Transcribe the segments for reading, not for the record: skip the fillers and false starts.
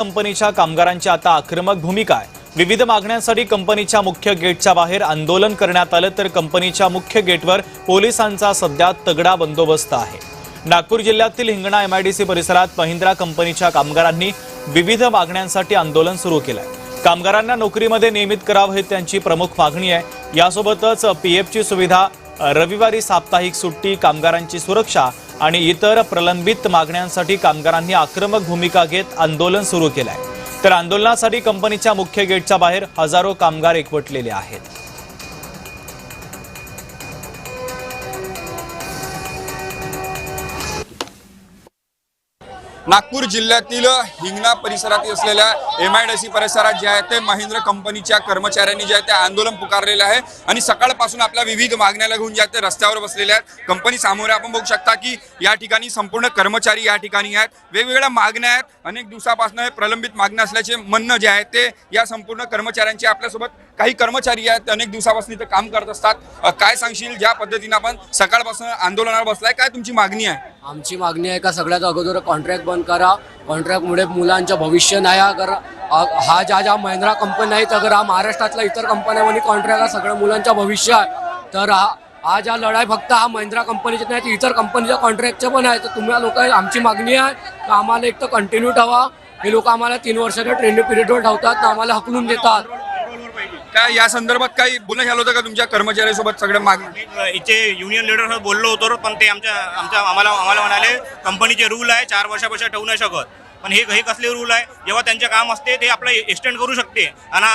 कंपनीच्या कामगारांची आता आक्रमक भूमिका आहे। विविध मागण्यांसाठी कंपनीच्या मुख्य गेटच्या बाहेर आंदोलन करण्यात आलं, तर कंपनीच्या मुख्य गेटवर पोलिसांचा सध्या तगडा बंदोबस्त आहे। नागपूर जिल्ह्यातील हिंगणा एमआयडीसी परिसरात महिंद्रा कंपनीच्या कामगारांनी विविध मागण्यांसाठी आंदोलन सुरू केलंय। कामगारांना नोकरीमध्ये नियमित करावं ही त्यांची प्रमुख मागणी आहे। यासोबतच पीएफची सुविधा, रविवारी साप्ताहिक सुट्टी, कामगारांची सुरक्षा आणि इतर प्रलंबित मागण्यांसाठी कामगारांनी आक्रमक भूमिका घेत आंदोलन सुरू केलंय। तर आंदोलनासाठी कंपनीच्या मुख्य गेटच्या बाहेर हजारो कामगार एकवटलेले आहेत। नागपूर जिल्ह्यातील हिंगणा परिसरात असलेल्या एमआयडीसी परिसरात जे आहे ते महिंद्रा कंपनीच्या कर्मचाऱ्यांनी जे आहे ते आंदोलन पुकारलेलं आहे आणि सकाळपासून आपल्या विविध मागण्याला घेऊन जे आहे ते रस्त्यावर बसलेले आहेत। कंपनी समोर आपण बघू शकता की या ठिकाणी संपूर्ण कर्मचारी या ठिकाणी आहेत। वेगवेगळ्या मागण्या आहेत, अनेक दिवसापासून प्रलंबित मागण्या असल्याचे म्हणणं जे आहे ते या संपूर्ण कर्मचाऱ्यांचे। आपल्यासोबत काही कर्मचारी आहेत, अनेक दिवसापासून इथे काम करत असतात। काय सांगशील, ज्या पद्धतीने आपण सकाळपासून आंदोलनावर बसलाय, काय तुमची मागणी आहे? आमची मागणी आहे का सगळ्यात अगोदर कॉन्ट्रॅक्ट बंद करा। कॉन्ट्रॅक्टमुळे मुलांचं भविष्य नाही। अगर हा ज्या महिंद्रा कंपनी आहेत, अगर हा महाराष्ट्रातल्या इतर कंपन्यांमध्ये कॉन्ट्रॅक्ट हा सगळ्या मुलांचं भविष्य आहे, तर हा ज्या लढाई फक्त हा महिंद्रा कंपनीचे नाही तर इतर कंपनीच्या कॉन्ट्रॅक्टचं पण आहे। तर तुम्ही लोक, आमची मागणी आहे की आम्हाला एक तर कंटिन्यू ठेवा। हे लोक आम्हाला 3 वर्षाच्या ट्रेनिंग पिरियडवर ठेवतात ना, आम्हाला हकलून देतात। काय या संदर्भात काही बोलणं झालं होतं का तुमच्या कर्मचाऱ्यांसोबत? सगळ्या मागणी इथे युनियन लीडर बोललो होतो, पण ते आम्हाला म्हणाले कंपनीचे रूल आहे 4 वर्षापेक्षा ठेवू नाही शकत। पण हे कसले रूल आहे? जेव्हा त्यांचे काम असते ते आपलं एक्सटेंड करू शकते आणि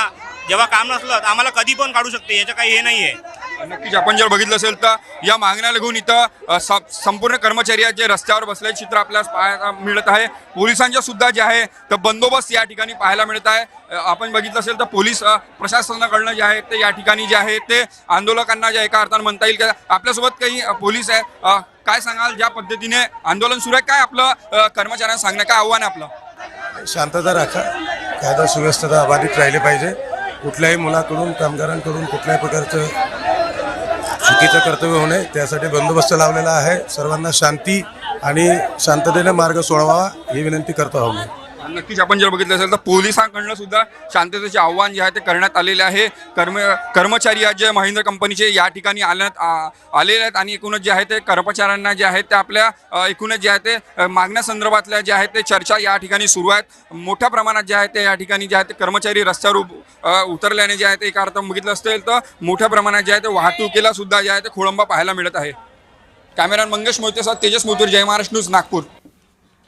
जेव्हा काम नसलं तर आम्हाला कधी पण काढू शकते, याचं काही हे नाही आहे। नक्कीच आपण जर बघितलं असेल तर या मागण्याला घेऊन इथं संपूर्ण कर्मचारी जे रस्त्यावर बसले चित्र आपल्याला पाहायला मिळत आहे। पोलिसांच्या सुद्धा जे आहे तर बंदोबस्त या ठिकाणी पाहायला मिळत आहे। आपण बघितलं असेल तर पोलीस प्रशासनाकडनं जे आहे ते या ठिकाणी जे आहे ते आंदोलकांना जे एका अर्थानं म्हणता येईल की आपल्यासोबत काही पोलीस आहे। काय सांगाल, ज्या पद्धतीने आंदोलन सुरू आहे, काय आपलं कर्मचाऱ्यांना सांगणं, काय आव्हान आहे आपलं? शांतता राखा, कायदा सुव्यवस्था अबाधित राहिले पाहिजे। कुठल्याही मुलाकडून, कामगारांकडून कुठल्याही प्रकारचं चुकीचं कर्तव्य होणे, त्यासाठी बंदोबस्त लावलेला आहे। सर्वांना शांती आणि शांततेने मार्ग सोडवावा ही विनंती करतो आहोत मी। नक्कीच आपण जर बघितलं असेल तर पोलिसांकडनं सुद्धा शांततेचे आव्हान जे आहे ते करण्यात आलेले आहे। कर्मचारी आज जे महिंद्रा कंपनीचे या ठिकाणी आलेले आहेत आणि एकूणच जे आहे ते कर्मचाऱ्यांना जे आहे ते आपल्या एकूणच जे आहे ते मागण्यासंदर्भातल्या जे आहे ते चर्चा या ठिकाणी सुरू आहेत। मोठ्या प्रमाणात जे आहे ते या ठिकाणी जे आहे ते कर्मचारी रस्त्यावर उतरल्याने जे आहे ते एका अर्थानं बघितलं असेल तर मोठ्या प्रमाणात जे आहे ते वाहतुकीला सुद्धा जे आहे ते खोळंबा पाहायला मिळत आहे। कॅमेरामॅन मंगेश मोहितेसह तेजस मोतूर, जय महाराष्ट्र न्यूज, नागपूर।